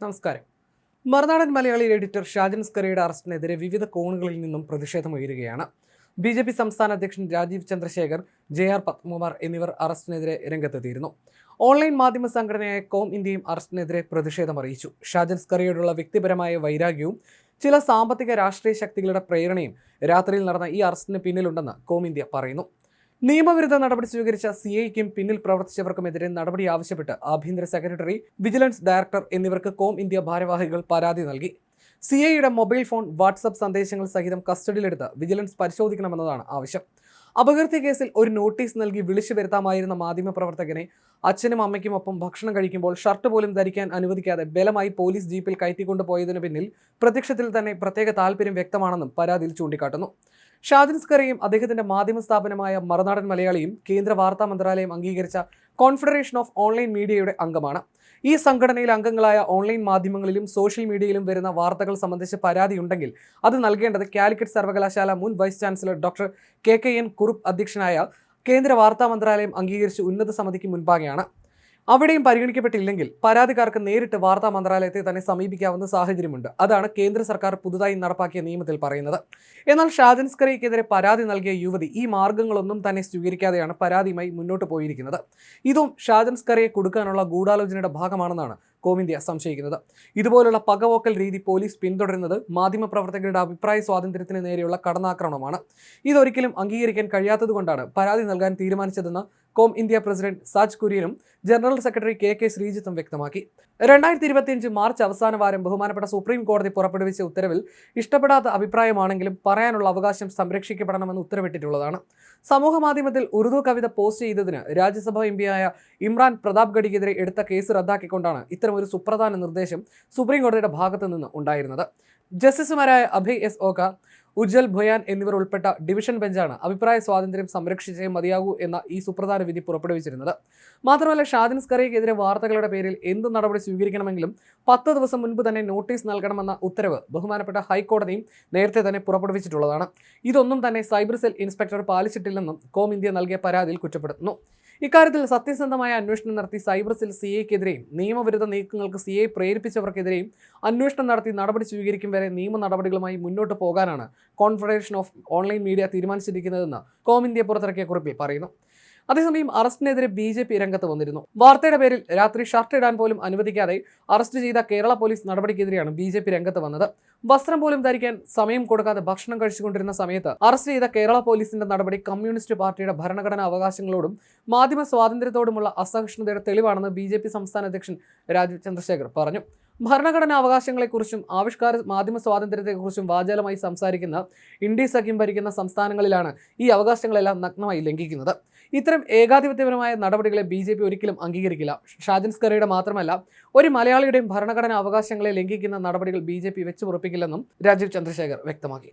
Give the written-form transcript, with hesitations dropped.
നമസ്കാരം. മറുനാടൻ മലയാളി എഡിറ്റർ ഷാജൻ സ്കറിയയുടെ അറസ്റ്റിനെതിരെ വിവിധ കോണുകളിൽ നിന്നും പ്രതിഷേധമുയരുകയാണ്. BJP സംസ്ഥാന അധ്യക്ഷൻ രാജീവ് ചന്ദ്രശേഖർ, JR പത്മകുമാർ എന്നിവർ അറസ്റ്റിനെതിരെ രംഗത്തെത്തിയിരുന്നു. ഓൺലൈൻ മാധ്യമ സംഘടനയായ കോം ഇന്ത്യയും അറസ്റ്റിനെതിരെ പ്രതിഷേധമറിയിച്ചു. ഷാജൻ സ്കറിയയോടുള്ള വ്യക്തിപരമായ വൈരാഗ്യവും ചില സാമ്പത്തിക രാഷ്ട്രീയ ശക്തികളുടെ പ്രേരണയും രാത്രിയിൽ നടന്ന ഈ അറസ്റ്റിന് പിന്നിലുണ്ടെന്ന് കോം ഇന്ത്യ പറയുന്നു. നിയമവിരുദ്ധ നടപടി സ്വീകരിച്ച CIക്കും പിന്നിൽ പ്രവർത്തിച്ചവർക്കുമെതിരെ നടപടി ആവശ്യപ്പെട്ട് ആഭ്യന്തര സെക്രട്ടറി, വിജിലൻസ് ഡയറക്ടർ എന്നിവർക്ക് കോം ഇന്ത്യ ഭാരവാഹികൾ പരാതി നൽകി. CIയുടെ മൊബൈൽ ഫോൺ, വാട്സ്ആപ്പ് സന്ദേശങ്ങൾ സഹിതം കസ്റ്റഡിയിലെടുത്ത് വിജിലൻസ് പരിശോധിക്കണമെന്നതാണ് ആവശ്യം. അപകീർത്തി കേസിൽ ഒരു നോട്ടീസ് നൽകി വിളിച്ചു വരുത്താമായിരുന്ന മാധ്യമപ്രവർത്തകനെ അച്ഛനും അമ്മയ്ക്കുമൊപ്പം ഭക്ഷണം കഴിക്കുമ്പോൾ ഷർട്ട് പോലും ധരിക്കാൻ അനുവദിക്കാതെ ബലമായി പോലീസ് ജീപ്പിൽ കയറ്റിക്കൊണ്ടുപോയതിനു പിന്നിൽ പ്രത്യക്ഷത്തിൽ തന്നെ പ്രത്യേക താല്പര്യം വ്യക്തമാണെന്നും പരാതിയിൽ ചൂണ്ടിക്കാട്ടുന്നു. ഷാജൻ സ്കറിയയും അദ്ദേഹത്തിന്റെ മാധ്യമ സ്ഥാപനമായ മറുനാടൻ മലയാളിയും കേന്ദ്ര വാർത്താ മന്ത്രാലയം അംഗീകരിച്ച കോൺഫെഡറേഷൻ ഓഫ് ഓൺലൈൻ മീഡിയയുടെ അംഗമാണ്. ഈ സംഘടനയിലെ അംഗങ്ങളായ ഓൺലൈൻ മാധ്യമങ്ങളിലും സോഷ്യൽ മീഡിയയിലും വരുന്ന വാർത്തകൾ സംബന്ധിച്ച് പരാതിയുണ്ടെങ്കിൽ അത് നൽകേണ്ടത് കാലിക്കറ്റ് സർവകലാശാല മുൻ vice chancellor doctor KKN Kurup അധ്യക്ഷനായ കേന്ദ്ര വാർത്താ മന്ത്രാലയം അംഗീകരിച്ച ഉന്നത സമിതിക്ക് മുൻപാകെയാണ്. അവിടെയും പരിഗണിക്കപ്പെട്ടില്ലെങ്കിൽ പരാതിക്കാർക്ക് നേരിട്ട് വാർത്താ മന്ത്രാലയത്തെ തന്നെ സമീപിക്കാവുന്ന സാഹചര്യമുണ്ട്. അതാണ് കേന്ദ്ര സർക്കാർ പുതുതായി നടപ്പാക്കിയ നിയമത്തിൽ പറയുന്നത്. എന്നാൽ ഷാജൻ സ്കറിയക്കെതിരെ പരാതി നൽകിയ യുവതി ഈ മാർഗങ്ങളൊന്നും തന്നെ സ്വീകരിക്കാതെയാണ് പരാതിയുമായി മുന്നോട്ട് പോയിരിക്കുന്നത്. ഇതും ഷാജൻ സ്കറിയെ കൊടുക്കാനുള്ള ഗൂഢാലോചനയുടെ ഭാഗമാണെന്നാണ് കോം ഇന്ത്യ സംശയിക്കുന്നത്. ഇതുപോലുള്ള പകവോക്കൽ രീതി പോലീസ് പിന്തുടരുന്നത് മാധ്യമപ്രവർത്തകരുടെ അഭിപ്രായ സ്വാതന്ത്ര്യത്തിന് നേരെയുള്ള കടന്നാക്രമണമാണ്. ഇതൊരിക്കലും അംഗീകരിക്കാൻ കഴിയാത്തതുകൊണ്ടാണ് പരാതി നൽകാൻ തീരുമാനിച്ചതെന്ന് കോം ഇന്ത്യ പ്രസിഡന്റ് സാജ് കുര്യനും ജനറൽ സെക്രട്ടറി KK ശ്രീജിത്തും വ്യക്തമാക്കി. 2025 മാർച്ച് അവസാന വാരം ബഹുമാനപ്പെട്ട സുപ്രീം കോടതി പുറപ്പെടുവിച്ച ഉത്തരവിൽ ഇഷ്ടപ്പെടാത്ത അഭിപ്രായമാണെങ്കിലും പറയാനുള്ള അവകാശം സംരക്ഷിക്കപ്പെടണമെന്ന് ഉത്തരവിട്ടിട്ടുള്ളതാണ്. സമൂഹ മാധ്യമത്തിൽ ഉറുദു കവിത പോസ്റ്റ് ചെയ്തതിന് രാജ്യസഭാ MPയായ ഇമ്രാൻ പ്രതാപ്ഗഡിക്കെതിരെ എടുത്ത കേസ് റദ്ദാക്കിക്കൊണ്ടാണ് ഇത്തരമൊരു സുപ്രധാന നിർദ്ദേശം സുപ്രീം കോടതിയുടെ ഭാഗത്തു നിന്ന് ഉണ്ടായിരുന്നത്. ജസ്റ്റിസുമാരായ അഭയ് S. ഓക, ഉജ്ജൽ ഭൊയാൻ എന്നിവർ ഉൾപ്പെട്ട ഡിവിഷൻ ബെഞ്ചാണ് അഭിപ്രായ സ്വാതന്ത്ര്യം സംരക്ഷിച്ചേ മതിയാകൂ എന്ന ഈ സുപ്രധാന വിധി പുറപ്പെടുവിച്ചിരുന്നത്. മാത്രമല്ല, ഷാജൻ സ്കറിയക്കെതിരെ വാർത്തകളുടെ പേരിൽ എന്ത് നടപടി സ്വീകരിക്കണമെങ്കിലും 10 ദിവസം മുൻപ് തന്നെ നോട്ടീസ് നൽകണമെന്ന ഉത്തരവ് ബഹുമാനപ്പെട്ട ഹൈക്കോടതിയും നേരത്തെ തന്നെ പുറപ്പെടുവിച്ചിട്ടുള്ളതാണ്. ഇതൊന്നും തന്നെ സൈബർ സെൽ ഇൻസ്പെക്ടർ പാലിച്ചിട്ടില്ലെന്നും കോം ഇന്ത്യ നൽകിയ പരാതിയിൽ കുറ്റപ്പെടുത്തുന്നു. ഇക്കാര്യത്തിൽ സത്യസന്ധമായ അന്വേഷണം നടത്തി സൈബർ സെൽ CIക്കെതിരെയും നിയമവിരുദ്ധ നീക്കങ്ങൾക്ക് CI പ്രേരിപ്പിച്ചവർക്കെതിരെയും അന്വേഷണം നടത്തി നടപടി സ്വീകരിക്കും വരെ നിയമ നടപടികളുമായി മുന്നോട്ട് പോകാനാണ് കോൺഫെഡറേഷൻ ഓഫ് ഓൺലൈൻ മീഡിയ തീരുമാനിച്ചിരിക്കുന്നതെന്ന് കോം ഇന്ത്യ പുറത്തിറക്കിയ കുറിപ്പിൽ പറയുന്നു. അതേസമയം അറസ്റ്റിനെതിരെ BJP രംഗത്ത് വന്നിരുന്നു. വാർത്തയുടെ പേരിൽ രാത്രി ഷർട്ട് ഇടാൻ പോലും അനുവദിക്കാതെ അറസ്റ്റ് ചെയ്ത കേരള പോലീസ് നടപടിക്കെതിരെയാണ് BJP രംഗത്ത് വന്നത്. വസ്ത്രം പോലും ധരിക്കാൻ സമയം കൊടുക്കാതെ ഭക്ഷണം കഴിച്ചുകൊണ്ടിരുന്ന സമയത്ത് അറസ്റ്റ് ചെയ്ത കേരള പോലീസിന്റെ നടപടി കമ്മ്യൂണിസ്റ്റ് പാർട്ടിയുടെ ഭരണഘടനാ അവകാശങ്ങളോടും മാധ്യമ സ്വാതന്ത്ര്യത്തോടുമുള്ള അസഹിഷ്ണുതയുടെ തെളിവാണെന്ന് BJP സംസ്ഥാന അധ്യക്ഷൻ രാജീവ് ചന്ദ്രശേഖർ പറഞ്ഞു. ഭരണഘടനാ അവകാശങ്ങളെക്കുറിച്ചും ആവിഷ്കാര മാധ്യമ സ്വാതന്ത്ര്യത്തെക്കുറിച്ചും വാചാലമായി സംസാരിക്കുന്ന ഇന്ത്യ സഖ്യം ഭരിക്കുന്ന സംസ്ഥാനങ്ങളിലാണ് ഈ അവകാശങ്ങളെല്ലാം നഗ്നമായി ലംഘിക്കുന്നത്. ഇത്തരം ഏകാധിപത്യപരമായ നടപടികളെ BJP ഒരിക്കലും അംഗീകരിക്കില്ല. ഷാജൻ സ്കറിയയുടെ മാത്രമല്ല, ഒരു മലയാളിയുടെയും ഭരണഘടനാ അവകാശങ്ങളെ ലംഘിക്കുന്ന നടപടികൾ BJP വെച്ചു പൊറുപ്പിക്കില്ലെന്നും രാജീവ് ചന്ദ്രശേഖർ വ്യക്തമാക്കി.